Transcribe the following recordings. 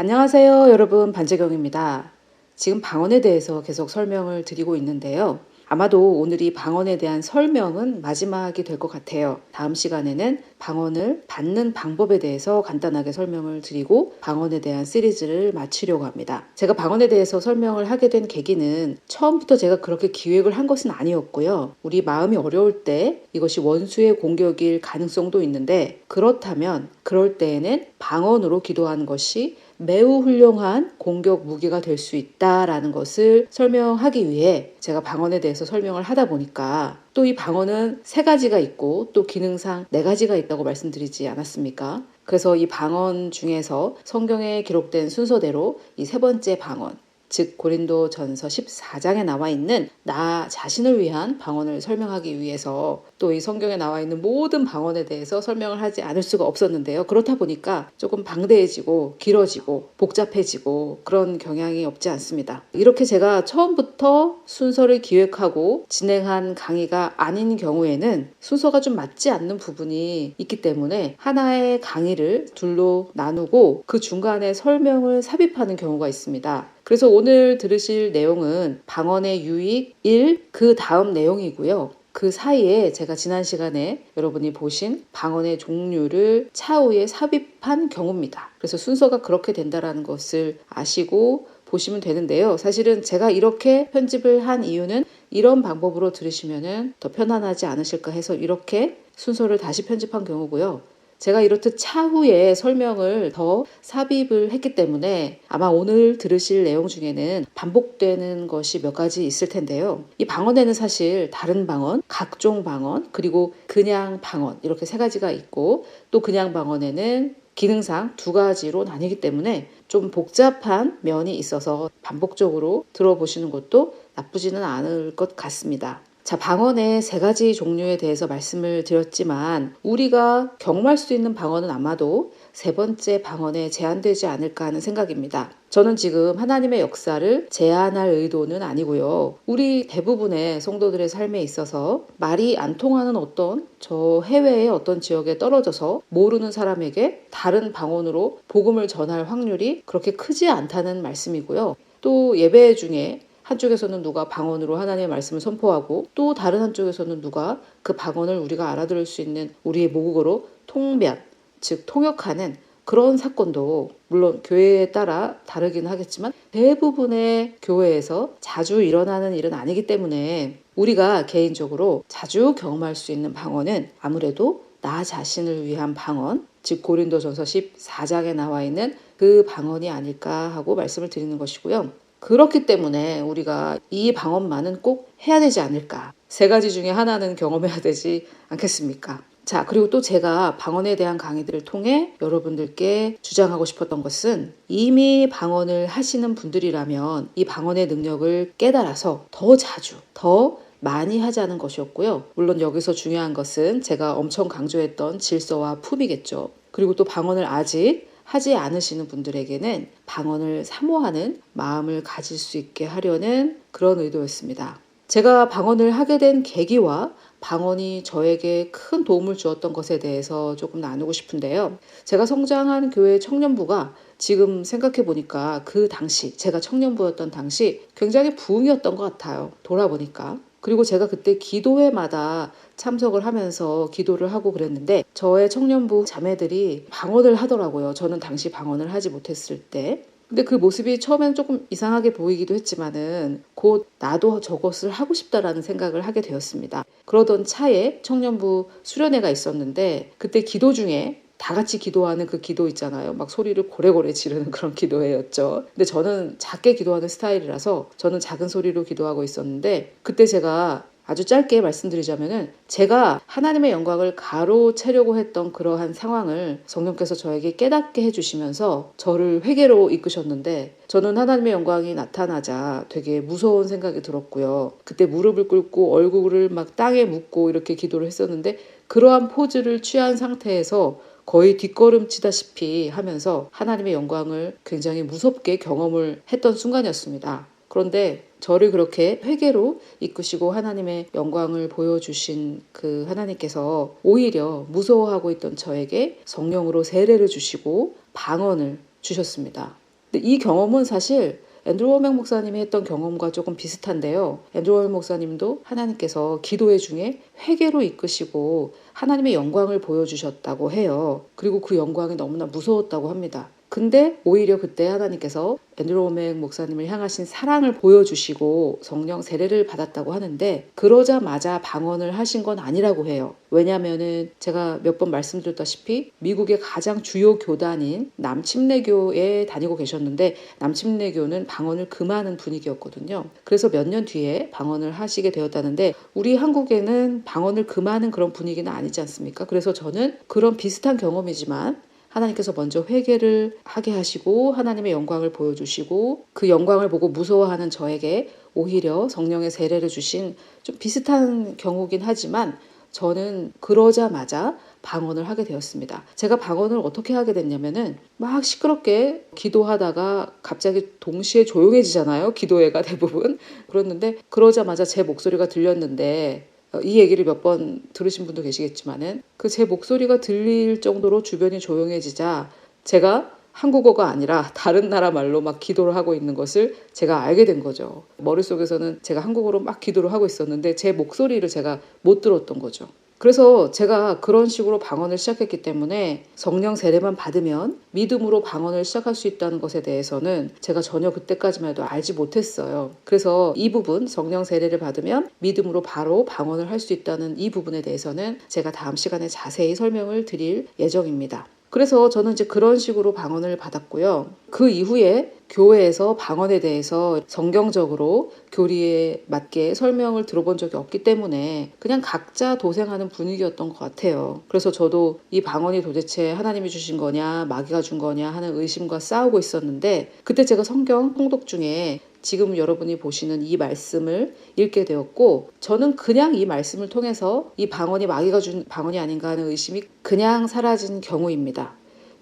안녕하세요, 여러분. 반재경입니다. 지금 방언에 대해서 계속 설명을 드리고 있는데요. 아마도 오늘이 방언에 대한 설명은 마지막이 될 것 같아요. 다음 시간에는 방언을 받는 방법에 대해서 간단하게 설명을 드리고 방언에 대한 시리즈를 마치려고 합니다. 제가 방언에 대해서 설명을 하게 된 계기는 처음부터 제가 그렇게 기획을 한 것은 아니었고요. 우리 마음이 어려울 때 이것이 원수의 공격일 가능성도 있는데, 그렇다면 그럴 때에는 방언으로 기도하는 것이 매우 훌륭한 공격 무기가 될 수 있다라는 것을 설명하기 위해 제가 방언에 대해서 설명을 하다 보니까, 또 이 방언은 세 가지가 있고 또 기능상 네 가지가 있다고 말씀드리지 않았습니까? 그래서 이 방언 중에서 성경에 기록된 순서대로 이 세 번째 방언, 즉 고린도전서 14장에 나와 있는 나 자신을 위한 방언을 설명하기 위해서 또 이 성경에 나와 있는 모든 방언에 대해서 설명을 하지 않을 수가 없었는데요. 그렇다 보니까 조금 방대해지고 길어지고 복잡해지고 그런 경향이 없지 않습니다. 이렇게 제가 처음부터 순서를 기획하고 진행한 강의가 아닌 경우에는 순서가 좀 맞지 않는 부분이 있기 때문에 하나의 강의를 둘로 나누고 그 중간에 설명을 삽입하는 경우가 있습니다. 그래서 오늘 들으실 내용은 방언의 유익 1, 그 다음 내용이고요. 그 사이에 제가 지난 시간에 여러분이 보신 방언의 종류를 차후에 삽입한 경우입니다. 그래서 순서가 그렇게 된다는 것을 아시고 보시면 되는데요. 사실은 제가 이렇게 편집을 한 이유는 이런 방법으로 들으시면 더 편안하지 않으실까 해서 이렇게 순서를 다시 편집한 경우고요. 제가 이렇듯 차후에 설명을 더 삽입을 했기 때문에 아마 오늘 들으실 내용 중에는 반복되는 것이 몇 가지 있을 텐데요. 이 방언에는 사실 다른 방언, 각종 방언, 그리고 그냥 방언 이렇게 세 가지가 있고, 또 그냥 방언에는 기능상 두 가지로 나뉘기 때문에 좀 복잡한 면이 있어서 반복적으로 들어보시는 것도 나쁘지는 않을 것 같습니다. 자, 방언의 세 가지 종류에 대해서 말씀을 드렸지만 우리가 경험할 수 있는 방언은 아마도 세 번째 방언에 제한되지 않을까 하는 생각입니다. 저는 지금 하나님의 역사를 제한할 의도는 아니고요. 우리 대부분의 성도들의 삶에 있어서 말이 안 통하는 어떤 저 해외의 어떤 지역에 떨어져서 모르는 사람에게 다른 방언으로 복음을 전할 확률이 그렇게 크지 않다는 말씀이고요. 또 예배 중에 한쪽에서는 누가 방언으로 하나님의 말씀을 선포하고 또 다른 한쪽에서는 누가 그 방언을 우리가 알아들을 수 있는 우리의 모국어로 통변, 즉 통역하는 그런 사건도 물론 교회에 따라 다르긴 하겠지만 대부분의 교회에서 자주 일어나는 일은 아니기 때문에 우리가 개인적으로 자주 경험할 수 있는 방언은 아무래도 나 자신을 위한 방언, 즉 고린도전서 14장에 나와 있는 그 방언이 아닐까 하고 말씀을 드리는 것이고요. 그렇기 때문에 우리가 이 방언만은 꼭 해야 되지 않을까. 세 가지 중에 하나는 경험해야 되지 않겠습니까? 자, 그리고 또 제가 방언에 대한 강의들을 통해 여러분들께 주장하고 싶었던 것은, 이미 방언을 하시는 분들이라면 이 방언의 능력을 깨달아서 더 자주, 더 많이 하자는 것이었고요. 물론 여기서 중요한 것은 제가 엄청 강조했던 질서와 품이겠죠. 그리고 또 방언을 아직 하지 않으시는 분들에게는 방언을 사모하는 마음을 가질 수 있게 하려는 그런 의도였습니다. 제가 방언을 하게 된 계기와 방언이 저에게 큰 도움을 주었던 것에 대해서 조금 나누고 싶은데요. 제가 성장한 교회 청년부가 지금 생각해 보니까 그 당시, 제가 청년부였던 당시 굉장히 부흥이었던 것 같아요. 돌아보니까. 그리고 제가 그때 기도회마다 참석을 하면서 기도를 하고 그랬는데 저의 청년부 자매들이 방언을 하더라고요. 저는 당시 방언을 하지 못했을 때. 근데 그 모습이 처음에는 조금 이상하게 보이기도 했지만은 곧 나도 저것을 하고 싶다라는 생각을 하게 되었습니다. 그러던 차에 청년부 수련회가 있었는데 그때 기도 중에 다 같이 기도하는 그 기도 있잖아요. 막 소리를 고래고래 지르는 그런 기도회였죠. 근데 저는 작게 기도하는 스타일이라서 저는 작은 소리로 기도하고 있었는데, 그때 제가 아주 짧게 말씀드리자면은 제가 하나님의 영광을 가로채려고 했던 그러한 상황을 성령께서 저에게 깨닫게 해주시면서 저를 회개로 이끄셨는데, 저는 하나님의 영광이 나타나자 되게 무서운 생각이 들었고요. 그때 무릎을 꿇고 얼굴을 막 땅에 묻고 이렇게 기도를 했었는데, 그러한 포즈를 취한 상태에서 거의 뒷걸음치다시피 하면서 하나님의 영광을 굉장히 무섭게 경험을 했던 순간이었습니다. 그런데 저를 그렇게 회개로 이끄시고 하나님의 영광을 보여주신 그 하나님께서 오히려 무서워하고 있던 저에게 성령으로 세례를 주시고 방언을 주셨습니다. 근데 이 경험은 사실 앤드루 워맥 목사님이 했던 경험과 조금 비슷한데요. 앤드루 워맥 목사님도 하나님께서 기도회 중에 회개로 이끄시고 하나님의 영광을 보여주셨다고 해요. 그리고 그 영광이 너무나 무서웠다고 합니다. 근데 오히려 그때 하나님께서 앤드루 워맥 목사님을 향하신 사랑을 보여주시고 성령 세례를 받았다고 하는데, 그러자마자 방언을 하신 건 아니라고 해요. 왜냐하면은 제가 몇 번 말씀드렸다시피 미국의 가장 주요 교단인 남침례교에 다니고 계셨는데, 남침례교는 방언을 금하는 분위기였거든요. 그래서 몇 년 뒤에 방언을 하시게 되었다는데, 우리 한국에는 방언을 금하는 그런 분위기는 아니지 않습니까? 그래서 저는 그런 비슷한 경험이지만 하나님께서 먼저 회개를 하게 하시고 하나님의 영광을 보여주시고 그 영광을 보고 무서워하는 저에게 오히려 성령의 세례를 주신 좀 비슷한 경우긴 하지만, 저는 그러자마자 방언을 하게 되었습니다. 제가 방언을 어떻게 하게 됐냐면은 막 시끄럽게 기도하다가 갑자기 동시에 조용해지잖아요. 기도회가 대부분. 그랬는데 그러자마자 제 목소리가 들렸는데, 이 얘기를 몇 번 들으신 분도 계시겠지만은 그 제 목소리가 들릴 정도로 주변이 조용해지자 제가 한국어가 아니라 다른 나라 말로 막 기도를 하고 있는 것을 제가 알게 된 거죠. 머릿속에서는 제가 한국어로 막 기도를 하고 있었는데 제 목소리를 제가 못 들었던 거죠. 그래서 제가 그런 식으로 방언을 시작했기 때문에 성령 세례만 받으면 믿음으로 방언을 시작할 수 있다는 것에 대해서는 제가 전혀 그때까지만 해도 알지 못했어요. 그래서 이 부분, 성령 세례를 받으면 믿음으로 바로 방언을 할 수 있다는 이 부분에 대해서는 제가 다음 시간에 자세히 설명을 드릴 예정입니다. 그래서 저는 이제 그런 식으로 방언을 받았고요. 그 이후에 교회에서 방언에 대해서 성경적으로 교리에 맞게 설명을 들어본 적이 없기 때문에 그냥 각자 도생하는 분위기였던 것 같아요. 그래서 저도 이 방언이 도대체 하나님이 주신 거냐 마귀가 준 거냐 하는 의심과 싸우고 있었는데, 그때 제가 성경 통독 중에 지금 여러분이 보시는 이 말씀을 읽게 되었고, 저는 그냥 이 말씀을 통해서 이 방언이 마귀가 준 방언이 아닌가 하는 의심이 그냥 사라진 경우입니다.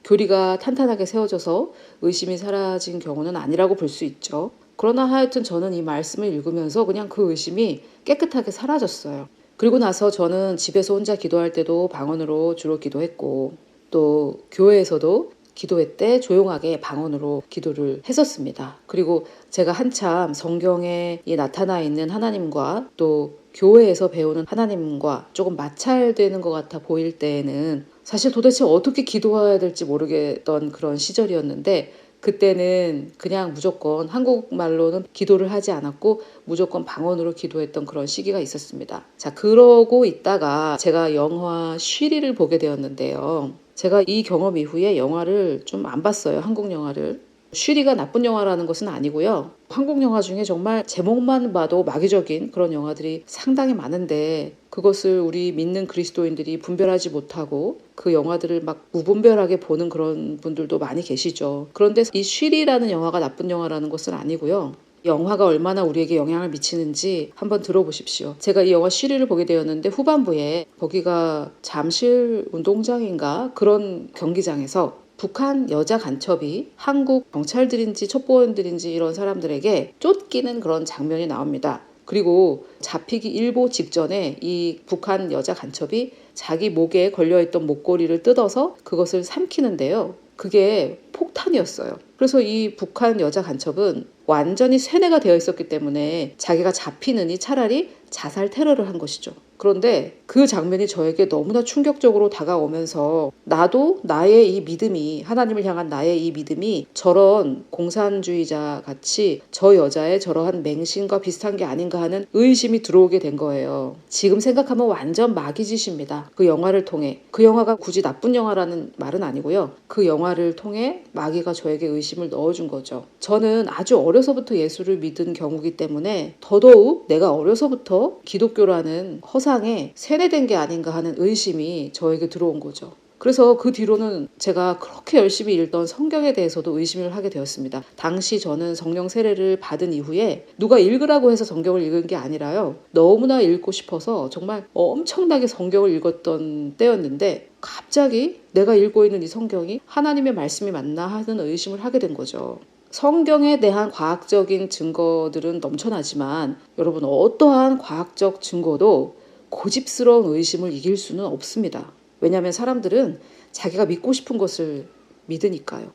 교리가 탄탄하게 세워져서 의심이 사라진 경우는 아니라고 볼 수 있죠. 그러나 하여튼 저는 이 말씀을 읽으면서 그냥 그 의심이 깨끗하게 사라졌어요. 그리고 나서 저는 집에서 혼자 기도할 때도 방언으로 주로 기도했고, 또 교회에서도 기도회 때 조용하게 방언으로 기도를 했었습니다. 그리고 제가 한참 성경에 나타나 있는 하나님과 또 교회에서 배우는 하나님과 조금 마찰되는 것 같아 보일 때에는 사실 도대체 어떻게 기도해야 될지 모르겠던 그런 시절이었는데, 그때는 그냥 무조건 한국말로는 기도를 하지 않았고 무조건 방언으로 기도했던 그런 시기가 있었습니다. 자, 그러고 있다가 제가 영화 쉬리를 보게 되었는데요. 제가 이 경험 이후에 영화를 좀 안 봤어요. 한국 영화를. 쉬리가 나쁜 영화라는 것은 아니고요. 한국 영화 중에 정말 제목만 봐도 마귀적인 그런 영화들이 상당히 많은데, 그것을 우리 믿는 그리스도인들이 분별하지 못하고 그 영화들을 막 무분별하게 보는 그런 분들도 많이 계시죠. 그런데 이 쉬리라는 영화가 나쁜 영화라는 것은 아니고요. 영화가 얼마나 우리에게 영향을 미치는지 한번 들어보십시오. 제가 이 영화 쉬리를 보게 되었는데 후반부에 거기가 잠실 운동장인가 그런 경기장에서 북한 여자 간첩이 한국 경찰들인지 첩보원들인지 이런 사람들에게 쫓기는 그런 장면이 나옵니다. 그리고 잡히기 일보 직전에 이 북한 여자 간첩이 자기 목에 걸려있던 목걸이를 뜯어서 그것을 삼키는데요. 그게 폭탄이었어요. 그래서 이 북한 여자 간첩은 완전히 세뇌가 되어 있었기 때문에 자기가 잡히느니 차라리 자살 테러를 한 것이죠. 그런데 그 장면이 저에게 너무나 충격적으로 다가오면서 나도 나의 이 믿음이, 하나님을 향한 나의 이 믿음이 저런 공산주의자 같이 저 여자의 저러한 맹신과 비슷한 게 아닌가 하는 의심이 들어오게 된 거예요. 지금 생각하면 완전 마귀짓입니다. 그 영화를 통해, 그 영화가 굳이 나쁜 영화라는 말은 아니고요. 그 영화를 통해 마귀가 저에게 의심을 넣어준 거죠. 저는 아주 어려서부터 예수를 믿은 경우이기 때문에 더더욱 내가 어려서부터 기독교라는 허상에 세뇌된 게 아닌가 하는 의심이 저에게 들어온 거죠. 그래서 그 뒤로는 제가 그렇게 열심히 읽던 성경에 대해서도 의심을 하게 되었습니다. 당시 저는 성령 세례를 받은 이후에 누가 읽으라고 해서 성경을 읽은 게 아니라요. 너무나 읽고 싶어서 정말 엄청나게 성경을 읽었던 때였는데 갑자기 내가 읽고 있는 이 성경이 하나님의 말씀이 맞나 하는 의심을 하게 된 거죠. 성경에 대한 과학적인 증거들은 넘쳐나지만 여러분, 어떠한 과학적 증거도 고집스러운 의심을 이길 수는 없습니다. 왜냐하면 사람들은 자기가 믿고 싶은 것을 믿으니까요.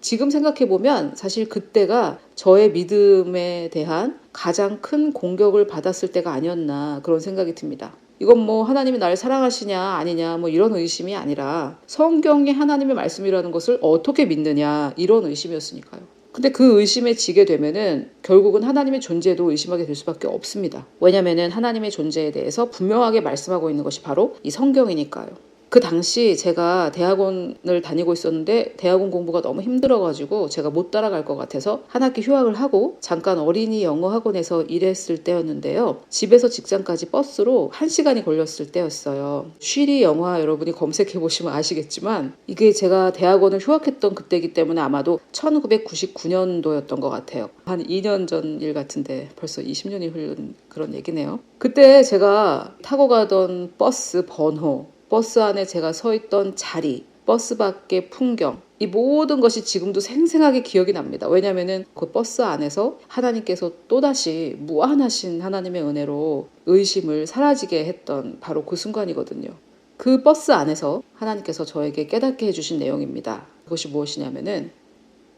지금 생각해보면 사실 그때가 저의 믿음에 대한 가장 큰 공격을 받았을 때가 아니었나 그런 생각이 듭니다. 이건 뭐 하나님이 나를 사랑하시냐 아니냐 뭐 이런 의심이 아니라 성경이 하나님의 말씀이라는 것을 어떻게 믿느냐 이런 의심이었으니까요. 근데 그 의심에 지게 되면은 결국은 하나님의 존재도 의심하게 될 수밖에 없습니다. 왜냐면은 하나님의 존재에 대해서 분명하게 말씀하고 있는 것이 바로 이 성경이니까요. 그 당시 제가 대학원을 다니고 있었는데 대학원 공부가 너무 힘들어가지고 제가 못 따라갈 것 같아서 한 학기 휴학을 하고 잠깐 어린이 영어 학원에서 일했을 때였는데요. 집에서 직장까지 버스로 1시간이 걸렸을 때였어요. 쉬리 영화 여러분이 검색해보시면 아시겠지만 이게 제가 대학원을 휴학했던 그때이기 때문에 아마도 1999년도였던 것 같아요. 한 2년 전 일 같은데 벌써 20년이 흐른 그런 얘기네요. 그때 제가 타고 가던 버스 번호, 버스 안에 제가 서 있던 자리, 버스 밖의 풍경, 이 모든 것이 지금도 생생하게 기억이 납니다. 왜냐하면 그 버스 안에서 하나님께서 또다시 무한하신 하나님의 은혜로 의심을 사라지게 했던 바로 그 순간이거든요. 그 버스 안에서 하나님께서 저에게 깨닫게 해주신 내용입니다. 그것이 무엇이냐면은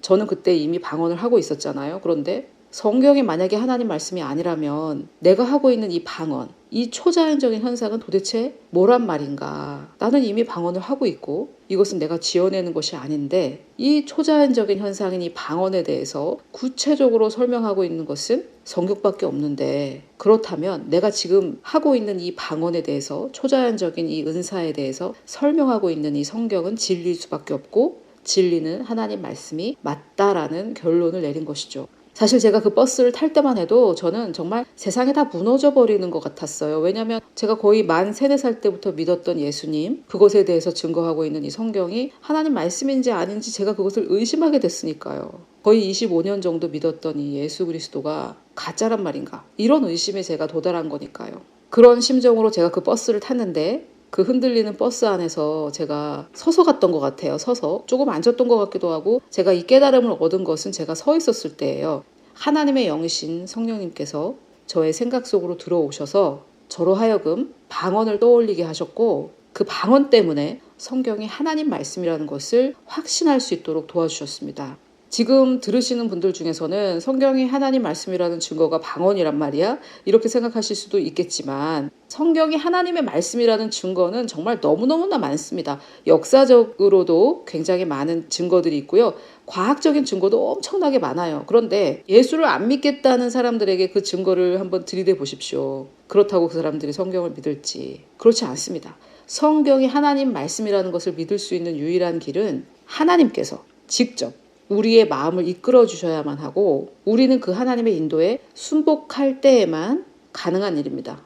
저는 그때 이미 방언을 하고 있었잖아요. 그런데 성경이 만약에 하나님 말씀이 아니라면 내가 하고 있는 이 방언, 이 초자연적인 현상은 도대체 뭐란 말인가? 나는 이미 방언을 하고 있고 이것은 내가 지어내는 것이 아닌데 이 초자연적인 현상인 이 방언에 대해서 구체적으로 설명하고 있는 것은 성경밖에 없는데 그렇다면 내가 지금 하고 있는 이 방언에 대해서 초자연적인 이 은사에 대해서 설명하고 있는 이 성경은 진리일 수밖에 없고 진리는 하나님 말씀이 맞다라는 결론을 내린 것이죠. 사실 제가 그 버스를 탈 때만 해도 저는 정말 세상이 다 무너져 버리는 것 같았어요. 왜냐하면 제가 거의 만 3, 4살 때부터 믿었던 예수님, 그것에 대해서 증거하고 있는 이 성경이 하나님 말씀인지 아닌지 제가 그것을 의심하게 됐으니까요. 거의 25년 정도 믿었던 이 예수 그리스도가 가짜란 말인가? 이런 의심에 제가 도달한 거니까요. 그런 심정으로 제가 그 버스를 탔는데 그 흔들리는 버스 안에서 제가 서서 갔던 것 같아요. 서서. 조금 앉았던 것 같기도 하고 제가 이 깨달음을 얻은 것은 제가 서 있었을 때예요. 하나님의 영이신 성령님께서 저의 생각 속으로 들어오셔서 저로 하여금 방언을 떠올리게 하셨고 그 방언 때문에 성경이 하나님 말씀이라는 것을 확신할 수 있도록 도와주셨습니다. 지금 들으시는 분들 중에서는 성경이 하나님 말씀이라는 증거가 방언이란 말이야? 이렇게 생각하실 수도 있겠지만 성경이 하나님의 말씀이라는 증거는 정말 너무너무나 많습니다. 역사적으로도 굉장히 많은 증거들이 있고요. 과학적인 증거도 엄청나게 많아요. 그런데 예수를 안 믿겠다는 사람들에게 그 증거를 한번 들이대 보십시오. 그렇다고 그 사람들이 성경을 믿을지. 그렇지 않습니다. 성경이 하나님 말씀이라는 것을 믿을 수 있는 유일한 길은 하나님께서 직접 우리의 마음을 이끌어 주셔야만 하고 우리는 그 하나님의 인도에 순복할 때에만 가능한 일입니다.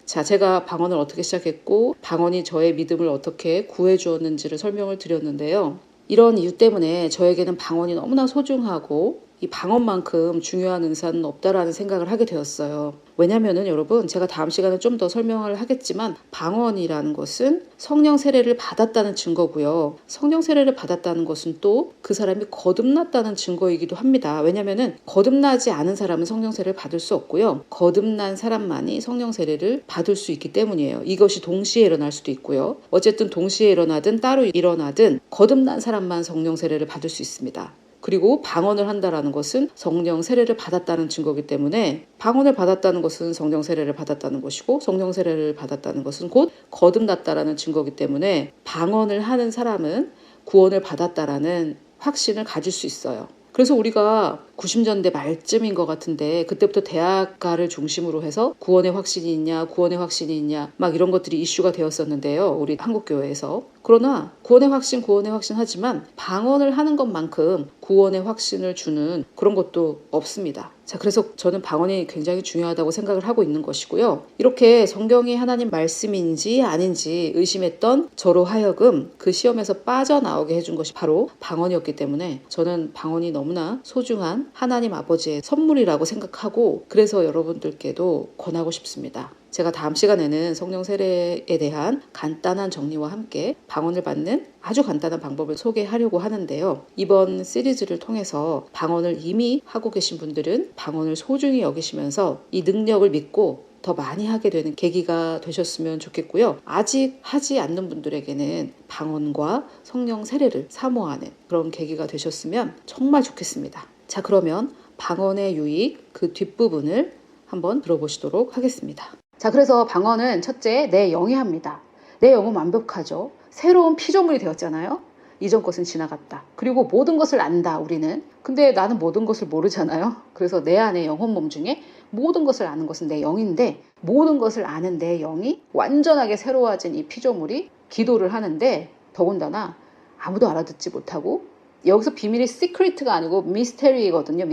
자, 제가 방언을 어떻게 시작했고 방언이 저의 믿음을 어떻게 구해 주었는지를 설명을 드렸는데요. 이런 이유 때문에 저에게는 방언이 너무나 소중하고 이 방언만큼 중요한 은사는 없다라는 생각을 하게 되었어요. 왜냐면은 여러분 제가 다음 시간에 좀 더 설명을 하겠지만 방언이라는 것은 성령 세례를 받았다는 증거고요. 성령 세례를 받았다는 것은 또 그 사람이 거듭났다는 증거이기도 합니다. 왜냐면은 거듭나지 않은 사람은 성령 세례를 받을 수 없고요. 거듭난 사람만이 성령 세례를 받을 수 있기 때문이에요. 이것이 동시에 일어날 수도 있고요. 어쨌든 동시에 일어나든 따로 일어나든 거듭난 사람만 성령 세례를 받을 수 있습니다. 그리고 방언을 한다라는 것은 성령 세례를 받았다는 증거이기 때문에 방언을 받았다는 것은 성령 세례를 받았다는 것이고 성령 세례를 받았다는 것은 곧 거듭났다라는 증거이기 때문에 방언을 하는 사람은 구원을 받았다라는 확신을 가질 수 있어요. 그래서 우리가 90년대 말쯤인 것 같은데 그때부터 대학가를 중심으로 해서 구원의 확신이 있냐 구원의 확신이 있냐 막 이런 것들이 이슈가 되었었는데요. 우리 한국교회에서. 그러나 구원의 확신 하지만 방언을 하는 것만큼 구원의 확신을 주는 그런 것도 없습니다. 자, 그래서 저는 방언이 굉장히 중요하다고 생각을 하고 있는 것이고요. 이렇게 성경이 하나님 말씀인지 아닌지 의심했던 저로 하여금 그 시험에서 빠져나오게 해준 것이 바로 방언이었기 때문에 저는 방언이 너무나 소중한 하나님 아버지의 선물이라고 생각하고 그래서 여러분들께도 권하고 싶습니다. 제가 다음 시간에는 성령 세례에 대한 간단한 정리와 함께 방언을 받는 아주 간단한 방법을 소개하려고 하는데요. 이번 시리즈를 통해서 방언을 이미 하고 계신 분들은 방언을 소중히 여기시면서 이 능력을 믿고 더 많이 하게 되는 계기가 되셨으면 좋겠고요. 아직 하지 않는 분들에게는 방언과 성령 세례를 사모하는 그런 계기가 되셨으면 정말 좋겠습니다. 자, 그러면 방언의 유익 그 뒷부분을 한번 들어보시도록 하겠습니다. 자, 그래서 방언은 첫째, 내 영이 합니다. 내 영은 완벽하죠. 새로운 피조물이 되었잖아요. 이전 것은 지나갔다. 그리고 모든 것을 안다, 우리는. 근데 나는 모든 것을 모르잖아요. 그래서 내 안에 영혼 몸 중에 모든 것을 아는 것은 내 영인데, 모든 것을 아는 내 영이 완전하게 새로워진 이 피조물이 기도를 하는데, 더군다나 아무도 알아듣지 못하고, 여기서 비밀이 시크릿가 아니고 미스테리거든요.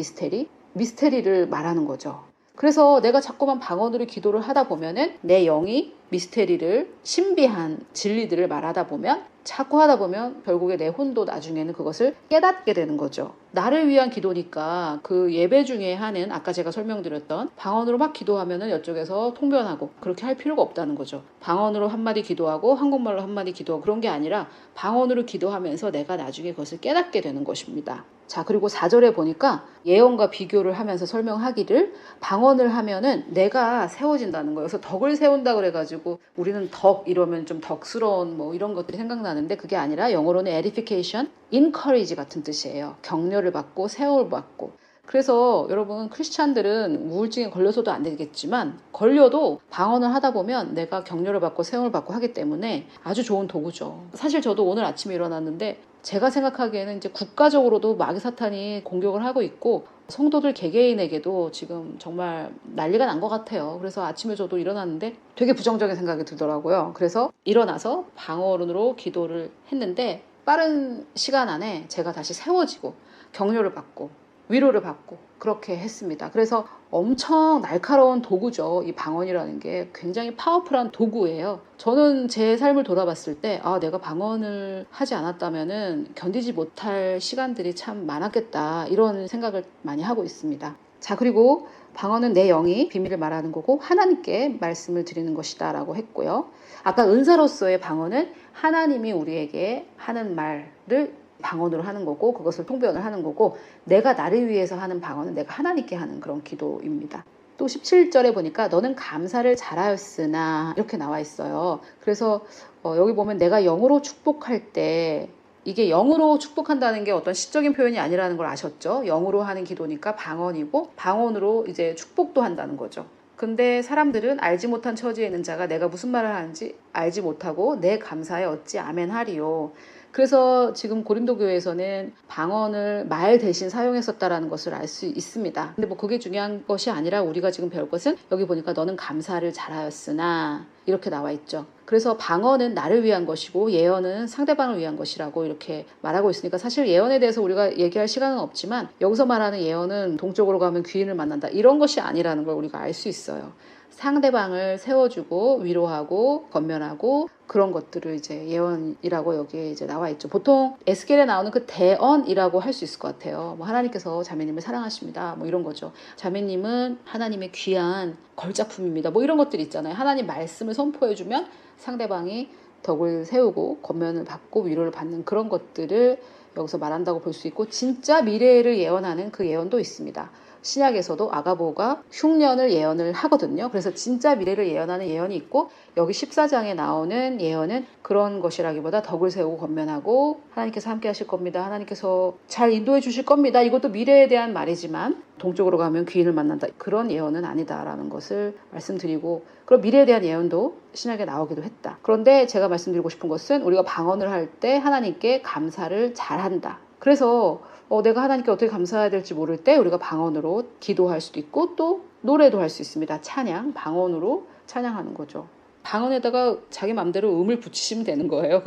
미스테리를 말하는 거죠. 그래서 내가 자꾸만 방언으로 기도를 하다 보면은 내 영이 미스테리를, 신비한 진리들을 말하다 보면, 자꾸 하다 보면 결국에 내 혼도 나중에는 그것을 깨닫게 되는 거죠. 나를 위한 기도니까 그 예배 중에 하는, 아까 제가 설명드렸던 방언으로 막 기도하면은 이쪽에서 통변하고 그렇게 할 필요가 없다는 거죠. 방언으로 한마디 기도하고 한국말로 한마디 기도하고 그런 게 아니라 방언으로 기도하면서 내가 나중에 그것을 깨닫게 되는 것입니다. 자, 그리고 4절에 보니까 예언과 비교를 하면서 설명하기를, 방언을 하면은 내가 세워진다는 거예요. 그래서 덕을 세운다 그래가지고 우리는 덕 이러면 좀 덕스러운 뭐 이런 것들이 생각나는데, 그게 아니라 영어로는 edification, encourage 같은 뜻이에요. 격려를 받고 세움을 받고. 그래서 여러분, 크리스찬들은 우울증에 걸려서도 안 되겠지만 걸려도 방언을 하다 보면 내가 격려를 받고 세움을 받고 하기 때문에 아주 좋은 도구죠. 사실 저도 오늘 아침에 일어났는데 제가 생각하기에는 이제 국가적으로도 마귀 사탄이 공격을 하고 있고 성도들 개개인에게도 지금 정말 난리가 난 것 같아요. 그래서 아침에 저도 일어났는데 되게 부정적인 생각이 들더라고요. 그래서 일어나서 방언으로 기도를 했는데 빠른 시간 안에 제가 다시 세워지고 격려를 받고 위로를 받고 그렇게 했습니다. 그래서 엄청 날카로운 도구죠. 이 방언이라는 게 굉장히 파워풀한 도구예요. 저는 제 삶을 돌아봤을 때 내가 방언을 하지 않았다면은 견디지 못할 시간들이 참 많았겠다, 이런 생각을 많이 하고 있습니다. 자, 그리고 방언은 내 영이 비밀을 말하는 거고 하나님께 말씀을 드리는 것이다 라고 했고요. 아까 은사로서의 방언은 하나님이 우리에게 하는 말을 방언으로 하는 거고 그것을 통변을 하는 거고, 내가 나를 위해서 하는 방언은 내가 하나님께 하는 그런 기도입니다. 또 17절에 보니까 너는 감사를 잘하였으나 이렇게 나와 있어요. 그래서 여기 보면 내가 영으로 축복할 때, 이게 영으로 축복한다는 게 어떤 시적인 표현이 아니라는 걸 아셨죠? 영으로 하는 기도니까 방언이고 방언으로 이제 축복도 한다는 거죠. 근데 사람들은 알지 못한 처지에 있는 자가 내가 무슨 말을 하는지 알지 못하고 내 감사에 어찌 아멘하리요. 그래서 지금 고린도 교회에서는 방언을 말 대신 사용했었다라는 것을 알 수 있습니다. 근데 뭐 그게 중요한 것이 아니라 우리가 지금 배울 것은, 여기 보니까 너는 감사를 잘하였으나 이렇게 나와 있죠. 그래서 방언은 나를 위한 것이고 예언은 상대방을 위한 것이라고 이렇게 말하고 있으니까, 사실 예언에 대해서 우리가 얘기할 시간은 없지만 여기서 말하는 예언은 동쪽으로 가면 귀인을 만난다 이런 것이 아니라는 걸 우리가 알 수 있어요. 상대방을 세워주고 위로하고 권면하고 그런 것들을 이제 예언이라고 여기에 이제 나와 있죠. 보통 에스겔에 나오는 그 대언이라고 할 수 있을 것 같아요. 뭐 하나님께서 자매님을 사랑하십니다, 뭐 이런 거죠. 자매님은 하나님의 귀한 걸작품입니다, 뭐 이런 것들 있잖아요. 하나님 말씀을 선포해주면 상대방이 덕을 세우고 권면을 받고 위로를 받는 그런 것들을 여기서 말한다고 볼 수 있고, 진짜 미래를 예언하는 그 예언도 있습니다. 신약에서도 아가보가 흉년을 예언을 하거든요. 그래서 진짜 미래를 예언하는 예언이 있고, 여기 14장에 나오는 예언은 그런 것이라기보다 덕을 세우고 권면하고 하나님께서 함께 하실 겁니다, 하나님께서 잘 인도해 주실 겁니다, 이것도 미래에 대한 말이지만 동쪽으로 가면 귀인을 만난다, 그런 예언은 아니다라는 것을 말씀드리고, 그럼 미래에 대한 예언도 신약에 나오기도 했다. 그런데 제가 말씀드리고 싶은 것은, 우리가 방언을 할 때 하나님께 감사를 잘한다. 그래서 내가 하나님께 어떻게 감사해야 될지 모를 때 우리가 방언으로 기도할 수도 있고 또 노래도 할 수 있습니다. 찬양, 방언으로 찬양하는 거죠. 방언에다가 자기 마음대로 음을 붙이시면 되는 거예요.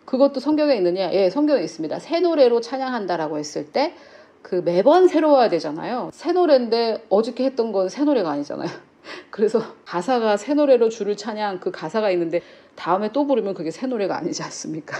그것도 성경에 있느냐? 예, 성경에 있습니다. 새 노래로 찬양한다라고 했을 때 그 매번 새로워야 되잖아요. 새 노래인데 어저께 했던 건 새 노래가 아니잖아요. 그래서 가사가 새 노래로 주를 찬양, 그 가사가 있는데 다음에 또 부르면 그게 새 노래가 아니지 않습니까?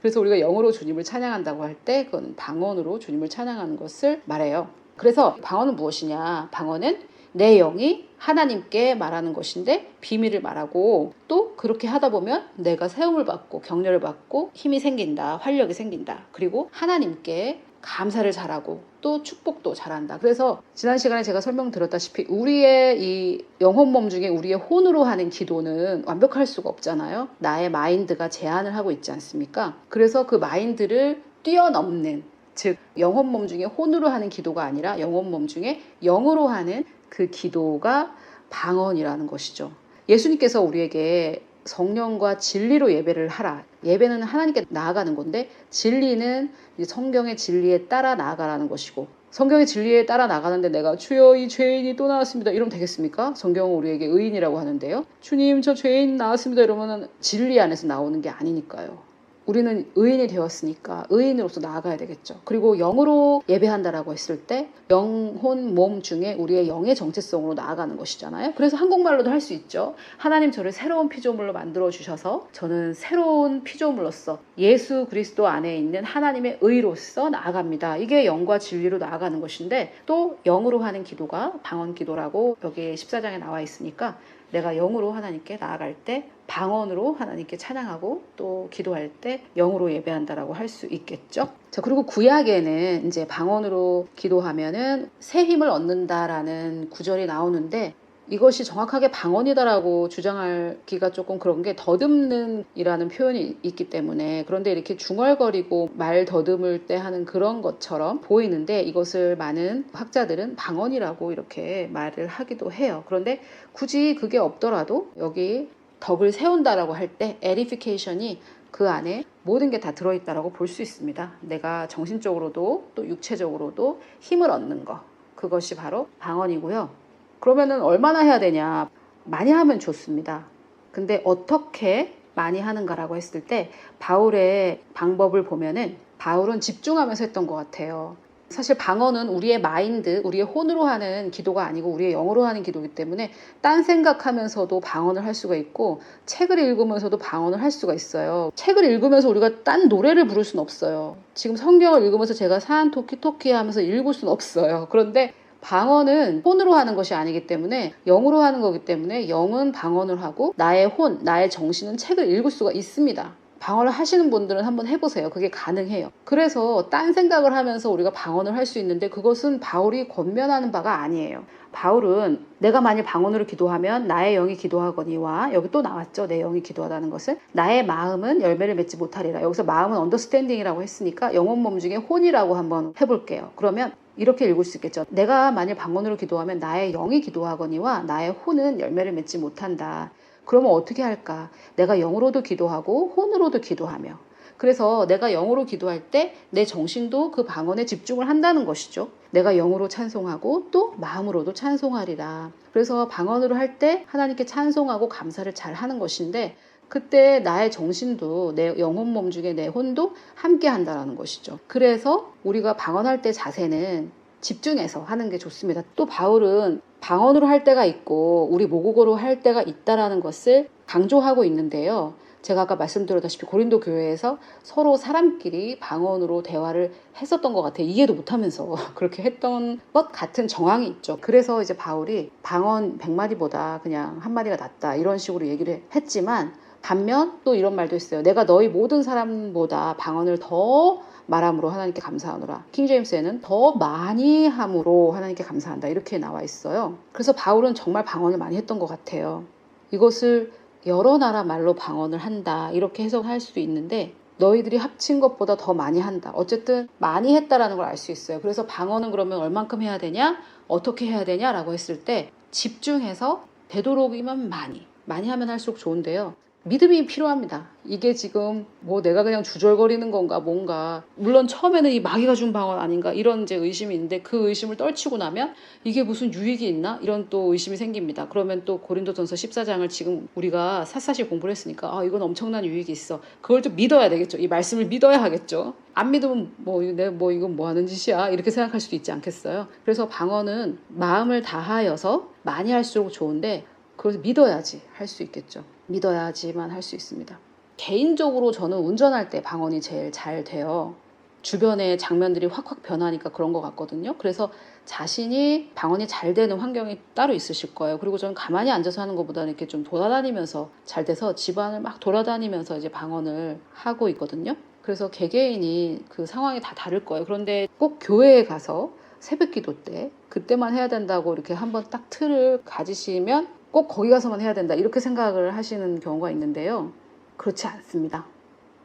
그래서 우리가 영어로 주님을 찬양한다고 할 때 그건 방언으로 주님을 찬양하는 것을 말해요. 그래서 방언은 무엇이냐? 방언은 내 영이 하나님께 말하는 것인데 비밀을 말하고, 또 그렇게 하다 보면 내가 세움을 받고 격려를 받고 힘이 생긴다, 활력이 생긴다. 그리고 하나님께 감사를 잘하고 또 축복도 잘한다. 그래서 지난 시간에 제가 설명드렸다시피 우리의 이 영혼 몸 중에 우리의 혼으로 하는 기도는 완벽할 수가 없잖아요. 나의 마인드가 제한을 하고 있지 않습니까? 그래서 그 마인드를 뛰어넘는, 즉 영혼 몸 중에 혼으로 하는 기도가 아니라 영혼 몸 중에 영으로 하는 그 기도가 방언이라는 것이죠. 예수님께서 우리에게 성령과 진리로 예배를 하라. 예배는 하나님께 나아가는 건데 진리는 성경의 진리에 따라 나아가라는 것이고, 성경의 진리에 따라 나가는데 내가 주여 이 죄인이 또 나왔습니다 이러면 되겠습니까? 성경은 우리에게 의인이라고 하는데요. 주님 저 죄인 나왔습니다 이러면 진리 안에서 나오는 게 아니니까요. 우리는 의인이 되었으니까 의인으로서 나아가야 되겠죠. 그리고 영으로 예배한다라고 했을 때 영혼 몸 중에 우리의 영의 정체성으로 나아가는 것이잖아요. 그래서 한국말로도 할 수 있죠. 하나님 저를 새로운 피조물로 만들어 주셔서 저는 새로운 피조물로서 예수 그리스도 안에 있는 하나님의 의로서 나아갑니다. 이게 영과 진리로 나아가는 것인데, 또 영으로 하는 기도가 방언 기도라고 여기 14장에 나와 있으니까 내가 영으로 하나님께 나아갈 때 방언으로 하나님께 찬양하고 또 기도할 때 영으로 예배한다라고 할 수 있겠죠. 자, 그리고 구약에는 이제 방언으로 기도하면은 새 힘을 얻는다라는 구절이 나오는데, 이것이 정확하게 방언이다라고 주장하기가 조금 그런 게 더듬는이라는 표현이 있기 때문에, 그런데 이렇게 중얼거리고 말 더듬을 때 하는 그런 것처럼 보이는데 이것을 많은 학자들은 방언이라고 이렇게 말을 하기도 해요. 그런데 굳이 그게 없더라도 여기 덕을 세운다라고 할 때 edification이 그 안에 모든 게 다 들어있다라고 볼 수 있습니다. 내가 정신적으로도 또 육체적으로도 힘을 얻는 거, 그것이 바로 방언이고요. 그러면은 얼마나 해야 되냐? 많이 하면 좋습니다. 근데 어떻게 많이 하는가라고 했을 때 바울의 방법을 보면은 바울은 집중하면서 했던 것 같아요. 사실 방언은 우리의 마인드, 우리의 혼으로 하는 기도가 아니고 우리의 영으로 하는 기도이기 때문에 딴 생각하면서도 방언을 할 수가 있고, 책을 읽으면서도 방언을 할 수가 있어요. 책을 읽으면서 우리가 딴 노래를 부를 수는 없어요. 지금 성경을 읽으면서 제가 사안토끼토끼 하면서 읽을 수는 없어요. 그런데 방언은 혼으로 하는 것이 아니기 때문에 영으로 하는 거기 때문에 영은 방언을 하고 나의 혼, 나의 정신은 책을 읽을 수가 있습니다. 방언을 하시는 분들은 한번 해보세요. 그게 가능해요. 그래서 딴 생각을 하면서 우리가 방언을 할 수 있는데 그것은 바울이 권면하는 바가 아니에요. 바울은 내가 만일 방언으로 기도하면 나의 영이 기도하거니와, 여기 또 나왔죠. 내 영이 기도하다는 것은 나의 마음은 열매를 맺지 못하리라. 여기서 마음은 언더스탠딩이라고 했으니까 영혼 몸 중에 혼이라고 한번 해볼게요. 그러면 이렇게 읽을 수 있겠죠. 내가 만일 방언으로 기도하면 나의 영이 기도하거니와 나의 혼은 열매를 맺지 못한다. 그러면 어떻게 할까? 내가 영으로도 기도하고 혼으로도 기도하며, 그래서 내가 영으로 기도할 때 내 정신도 그 방언에 집중을 한다는 것이죠. 내가 영으로 찬송하고 또 마음으로도 찬송하리라. 그래서 방언으로 할 때 하나님께 찬송하고 감사를 잘 하는 것인데, 그때 나의 정신도 내 영혼 몸 중에 내 혼도 함께 한다는 것이죠. 그래서 우리가 방언할 때 자세는 집중해서 하는 게 좋습니다. 또 바울은 방언으로 할 때가 있고 우리 모국어로 할 때가 있다라는 것을 강조하고 있는데요. 제가 아까 말씀드렸다시피 고린도 교회에서 서로 사람끼리 방언으로 대화를 했었던 것 같아요. 이해도 못하면서 그렇게 했던 것 같은 정황이 있죠. 그래서 이제 바울이 방언 100마디보다 그냥 한 마디가 낫다 이런 식으로 얘기를 했지만, 반면 또 이런 말도 있어요. 내가 너희 모든 사람보다 방언을 더 말함으로 하나님께 감사하노라. 킹제임스에는 더 많이 함으로 하나님께 감사한다 이렇게 나와 있어요. 그래서 바울은 정말 방언을 많이 했던 것 같아요. 이것을 여러 나라 말로 방언을 한다 이렇게 해석할 수도 있는데, 너희들이 합친 것보다 더 많이 한다. 어쨌든 많이 했다라는 걸 알 수 있어요. 그래서 방언은 그러면 얼만큼 해야 되냐? 어떻게 해야 되냐라고 했을 때 집중해서 되도록이면 많이 하면 할수록 좋은데요. 믿음이 필요합니다. 이게 지금 뭐 내가 그냥 주절거리는 건가 뭔가, 물론 처음에는 이 마귀가 준 방언 아닌가 이런 이제 의심이 있는데, 그 의심을 떨치고 나면 이게 무슨 유익이 있나 이런 또 의심이 생깁니다. 그러면 또 고린도전서 14장을 지금 우리가 샅샅이 공부를 했으니까 이건 엄청난 유익이 있어. 그걸 좀 믿어야 되겠죠. 이 말씀을 믿어야 하겠죠. 안 믿으면 이건 뭐 하는 짓이야 이렇게 생각할 수도 있지 않겠어요. 그래서 방언은 마음을 다하여서 많이 할수록 좋은데, 그걸 믿어야지 할 수 있겠죠. 믿어야지만 할 수 있습니다. 개인적으로 저는 운전할 때 방언이 제일 잘 돼요. 주변의 장면들이 확확 변하니까 그런 것 같거든요. 그래서 자신이 방언이 잘 되는 환경이 따로 있으실 거예요. 그리고 저는 가만히 앉아서 하는 것보다는 이렇게 좀 돌아다니면서 잘 돼서 집안을 막 돌아다니면서 이제 방언을 하고 있거든요. 그래서 개개인이 그 상황이 다 다를 거예요. 그런데 꼭 교회에 가서 새벽 기도 때 그때만 해야 된다고 이렇게 한번 딱 틀을 가지시면 꼭 거기 가서만 해야 된다 이렇게 생각을 하시는 경우가 있는데요. 그렇지 않습니다.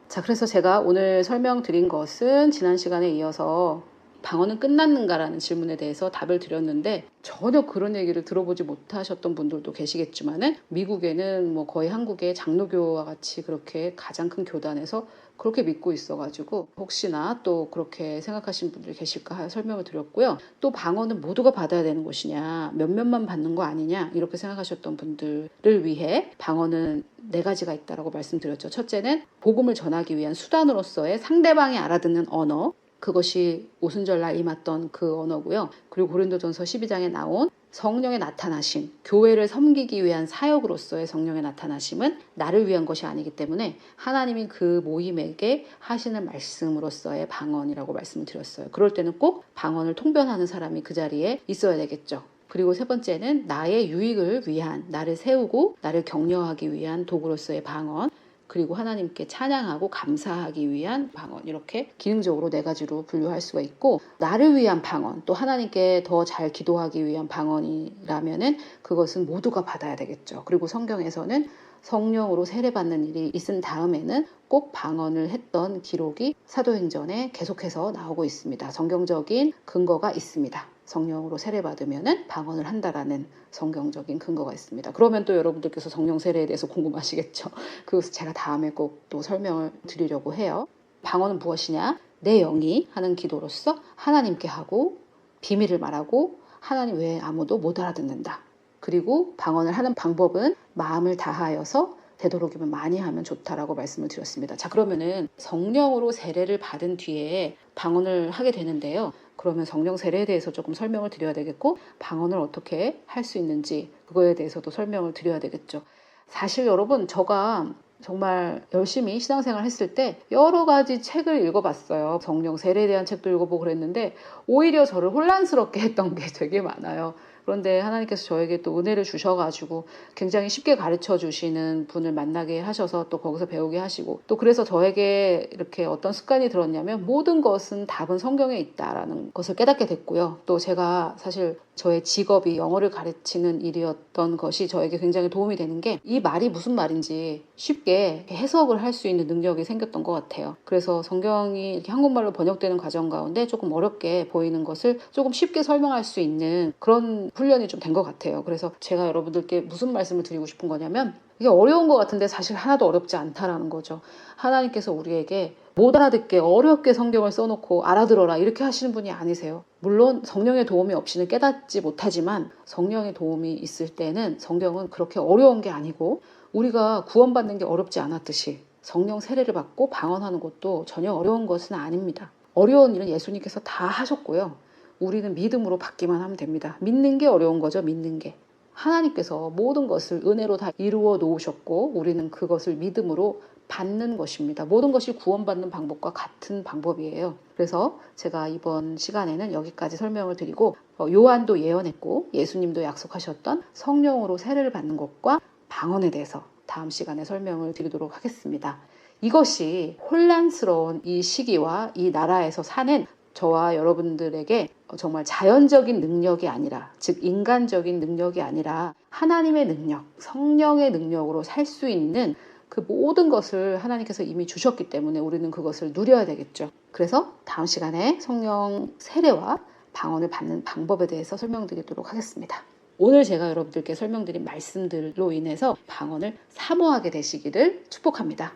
자, 그래서 제가 오늘 설명드린 것은 지난 시간에 이어서 방언은 끝났는가라는 질문에 대해서 답을 드렸는데 전혀 그런 얘기를 들어보지 못하셨던 분들도 계시겠지만은 미국에는 뭐 거의 한국의 장로교와 같이 그렇게 가장 큰 교단에서 그렇게 믿고 있어가지고 혹시나 또 그렇게 생각하시는 분들이 계실까 하여 설명을 드렸고요. 또 방언은 모두가 받아야 되는 것이냐, 몇몇만 받는 거 아니냐 이렇게 생각하셨던 분들을 위해 방언은 4가지가 있다라고 말씀드렸죠. 첫째는 복음을 전하기 위한 수단으로서의 상대방이 알아듣는 언어, 그것이 오순절날 임했던 그 언어고요. 그리고 고린도전서 12장에 나온 성령의 나타나심, 교회를 섬기기 위한 사역으로서의 성령의 나타나심은 나를 위한 것이 아니기 때문에 하나님이 그 모임에게 하시는 말씀으로서의 방언이라고 말씀을 드렸어요. 그럴 때는 꼭 방언을 통변하는 사람이 그 자리에 있어야 되겠죠. 그리고 3번째는 나의 유익을 위한, 나를 세우고 나를 격려하기 위한 도구로서의 방언, 그리고 하나님께 찬양하고 감사하기 위한 방언, 이렇게 기능적으로 4가지로 분류할 수가 있고, 나를 위한 방언, 또 하나님께 더 잘 기도하기 위한 방언이라면은 그것은 모두가 받아야 되겠죠. 그리고 성경에서는 성령으로 세례받는 일이 있은 다음에는 꼭 방언을 했던 기록이 사도행전에 계속해서 나오고 있습니다. 성경적인 근거가 있습니다. 성령으로 세례받으면 방언을 한다라는 성경적인 근거가 있습니다. 그러면 또 여러분들께서 성령 세례에 대해서 궁금하시겠죠. 그것을 제가 다음에 꼭 또 설명을 드리려고 해요. 방언은 무엇이냐? 내 영이 하는 기도로서 하나님께 하고 비밀을 말하고 하나님 외에 아무도 못 알아듣는다. 그리고 방언을 하는 방법은 마음을 다하여서 되도록이면 많이 하면 좋다라고 말씀을 드렸습니다. 자, 그러면은 성령으로 세례를 받은 뒤에 방언을 하게 되는데요. 그러면 성령 세례에 대해서 조금 설명을 드려야 되겠고, 방언을 어떻게 할 수 있는지 그거에 대해서도 설명을 드려야 되겠죠. 사실 여러분, 제가 정말 열심히 신앙생활 했을 때 여러 가지 책을 읽어봤어요. 성령 세례에 대한 책도 읽어보고 그랬는데 오히려 저를 혼란스럽게 했던 게 되게 많아요. 그런데 하나님께서 저에게 또 은혜를 주셔가지고 굉장히 쉽게 가르쳐 주시는 분을 만나게 하셔서 또 거기서 배우게 하시고, 또 그래서 저에게 이렇게 어떤 습관이 들었냐면 모든 것은 답은 성경에 있다라는 것을 깨닫게 됐고요. 또 제가 사실 저의 직업이 영어를 가르치는 일이었던 것이 저에게 굉장히 도움이 되는 게 이 말이 무슨 말인지 쉽게 해석을 할 수 있는 능력이 생겼던 것 같아요. 그래서 성경이 이렇게 한국말로 번역되는 과정 가운데 조금 어렵게 보이는 것을 조금 쉽게 설명할 수 있는 그런 훈련이 좀 된 것 같아요. 그래서 제가 여러분들께 무슨 말씀을 드리고 싶은 거냐면, 이게 어려운 것 같은데 사실 하나도 어렵지 않다라는 거죠. 하나님께서 우리에게 못 알아듣게 어렵게 성경을 써놓고 알아들어라 이렇게 하시는 분이 아니세요. 물론 성령의 도움이 없이는 깨닫지 못하지만 성령의 도움이 있을 때는 성경은 그렇게 어려운 게 아니고, 우리가 구원받는 게 어렵지 않았듯이 성령 세례를 받고 방언하는 것도 전혀 어려운 것은 아닙니다. 어려운 일은 예수님께서 다 하셨고요. 우리는 믿음으로 받기만 하면 됩니다. 믿는 게 어려운 거죠. 믿는 게. 하나님께서 모든 것을 은혜로 다 이루어 놓으셨고 우리는 그것을 믿음으로 받는 것입니다. 모든 것이 구원받는 방법과 같은 방법이에요. 그래서 제가 이번 시간에는 여기까지 설명을 드리고, 요한도 예언했고 예수님도 약속하셨던 성령으로 세례를 받는 것과 방언에 대해서 다음 시간에 설명을 드리도록 하겠습니다. 이것이 혼란스러운 이 시기와 이 나라에서 사는 저와 여러분들에게 정말 자연적인 능력이 아니라, 즉 인간적인 능력이 아니라 하나님의 능력, 성령의 능력으로 살 수 있는 그 모든 것을 하나님께서 이미 주셨기 때문에 우리는 그것을 누려야 되겠죠. 그래서 다음 시간에 성령 세례와 방언을 받는 방법에 대해서 설명드리도록 하겠습니다. 오늘 제가 여러분들께 설명드린 말씀들로 인해서 방언을 사모하게 되시기를 축복합니다.